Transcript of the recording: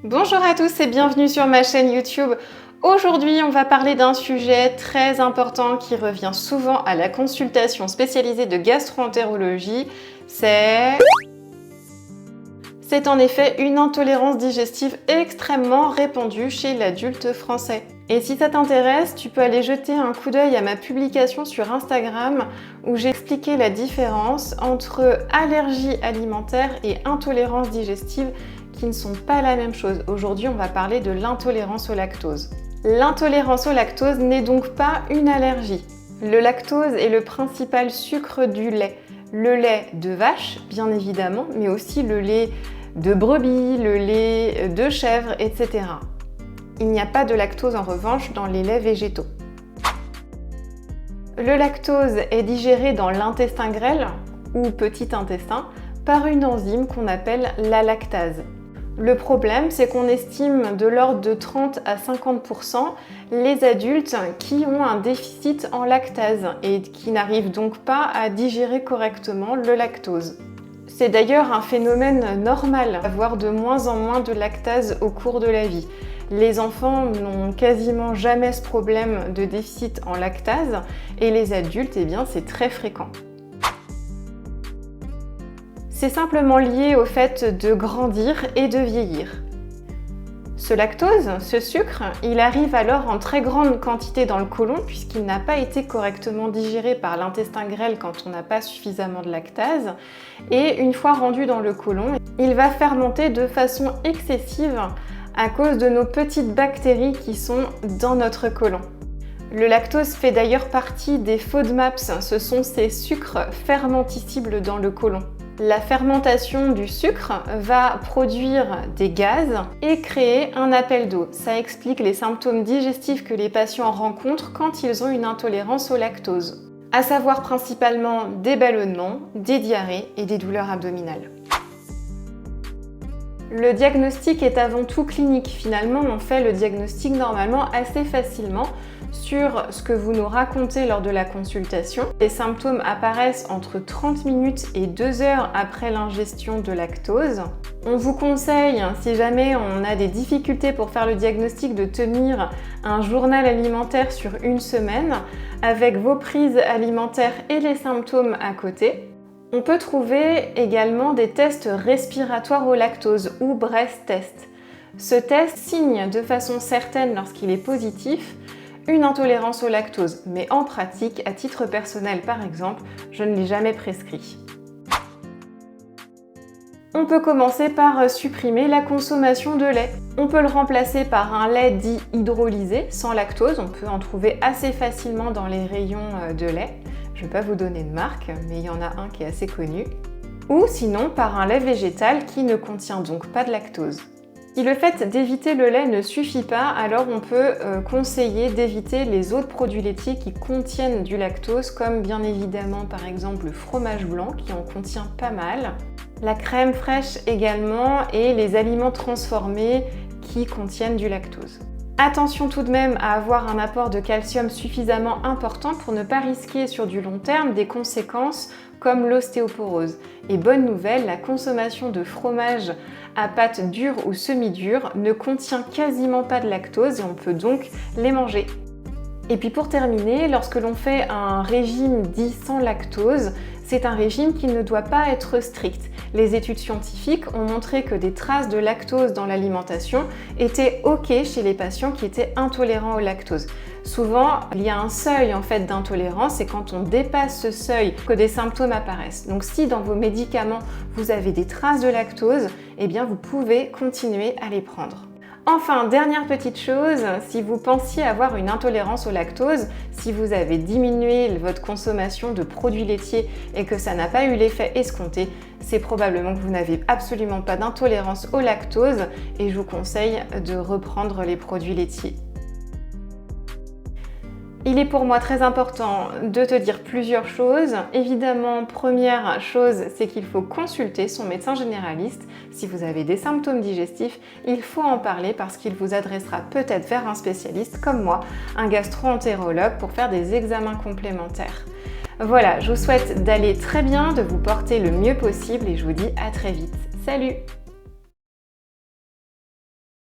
Bonjour à tous et bienvenue sur ma chaîne YouTube. Aujourd'hui, on va parler d'un sujet très important qui revient souvent à la consultation spécialisée de gastro-entérologie, c'est en effet une intolérance digestive extrêmement répandue chez l'adulte français. Et si ça t'intéresse, tu peux aller jeter un coup d'œil à ma publication sur Instagram où j'ai expliqué la différence entre allergie alimentaire et intolérance digestive qui ne sont pas la même chose. Aujourd'hui, on va parler de l'intolérance au lactose. L'intolérance au lactose n'est donc pas une allergie. Le lactose est le principal sucre du lait. Le lait de vache, bien évidemment, mais aussi le lait de brebis, le lait de chèvre, etc. Il n'y a pas de lactose en revanche dans les laits végétaux. Le lactose est digéré dans l'intestin grêle, ou petit intestin, par une enzyme qu'on appelle la lactase. Le problème, c'est qu'on estime de l'ordre de 30 à 50% les adultes qui ont un déficit en lactase et qui n'arrivent donc pas à digérer correctement le lactose. C'est d'ailleurs un phénomène normal d'avoir de moins en moins de lactase au cours de la vie. Les enfants n'ont quasiment jamais ce problème de déficit en lactase et les adultes, eh bien, c'est très fréquent. C'est simplement lié au fait de grandir et de vieillir. Ce lactose, ce sucre, il arrive alors en très grande quantité dans le côlon puisqu'il n'a pas été correctement digéré par l'intestin grêle quand on n'a pas suffisamment de lactase. Et une fois rendu dans le côlon, il va fermenter de façon excessive à cause de nos petites bactéries qui sont dans notre côlon. Le lactose fait d'ailleurs partie des FODMAPs, ce sont ces sucres fermenticibles dans le côlon. La fermentation du sucre va produire des gaz et créer un appel d'eau. Ça explique les symptômes digestifs que les patients rencontrent quand ils ont une intolérance au lactose, à savoir principalement des ballonnements, des diarrhées et des douleurs abdominales. Le diagnostic est avant tout clinique. Finalement, on fait le diagnostic normalement assez facilement sur ce que vous nous racontez lors de la consultation. Les symptômes apparaissent entre 30 minutes et 2 heures après l'ingestion de lactose. On vous conseille, si jamais on a des difficultés pour faire le diagnostic, de tenir un journal alimentaire sur une semaine avec vos prises alimentaires et les symptômes à côté. On peut trouver également des tests respiratoires au lactose ou breath test. Ce test signe de façon certaine, lorsqu'il est positif, une intolérance au lactose, mais en pratique, à titre personnel par exemple, je ne l'ai jamais prescrit. On peut commencer par supprimer la consommation de lait. On peut le remplacer par un lait dit hydrolysé, sans lactose. On peut en trouver assez facilement dans les rayons de lait. Je ne vais pas vous donner de marque, mais il y en a un qui est assez connu. Ou sinon par un lait végétal qui ne contient donc pas de lactose. Si le fait d'éviter le lait ne suffit pas, alors on peut conseiller d'éviter les autres produits laitiers qui contiennent du lactose, comme bien évidemment par exemple le fromage blanc qui en contient pas mal, la crème fraîche également et les aliments transformés qui contiennent du lactose. Attention tout de même à avoir un apport de calcium suffisamment important pour ne pas risquer sur du long terme des conséquences comme l'ostéoporose. Et bonne nouvelle, la consommation de fromage à pâte dure ou semi-dure ne contient quasiment pas de lactose et on peut donc les manger. Et puis pour terminer, lorsque l'on fait un régime dit sans lactose, c'est un régime qui ne doit pas être strict. Les études scientifiques ont montré que des traces de lactose dans l'alimentation étaient OK chez les patients qui étaient intolérants au lactose. Souvent, il y a un seuil en fait d'intolérance et quand on dépasse ce seuil que des symptômes apparaissent. Donc si dans vos médicaments vous avez des traces de lactose, eh bien vous pouvez continuer à les prendre. Enfin, dernière petite chose, si vous pensiez avoir une intolérance au lactose, si vous avez diminué votre consommation de produits laitiers et que ça n'a pas eu l'effet escompté, c'est probablement que vous n'avez absolument pas d'intolérance au lactose et je vous conseille de reprendre les produits laitiers. Il est pour moi très important de te dire plusieurs choses. Évidemment, première chose, c'est qu'il faut consulter son médecin généraliste. Si vous avez des symptômes digestifs, il faut en parler parce qu'il vous adressera peut-être vers un spécialiste comme moi, un gastro-entérologue, pour faire des examens complémentaires. Voilà, je vous souhaite d'aller très bien, de vous porter le mieux possible et je vous dis à très vite. Salut!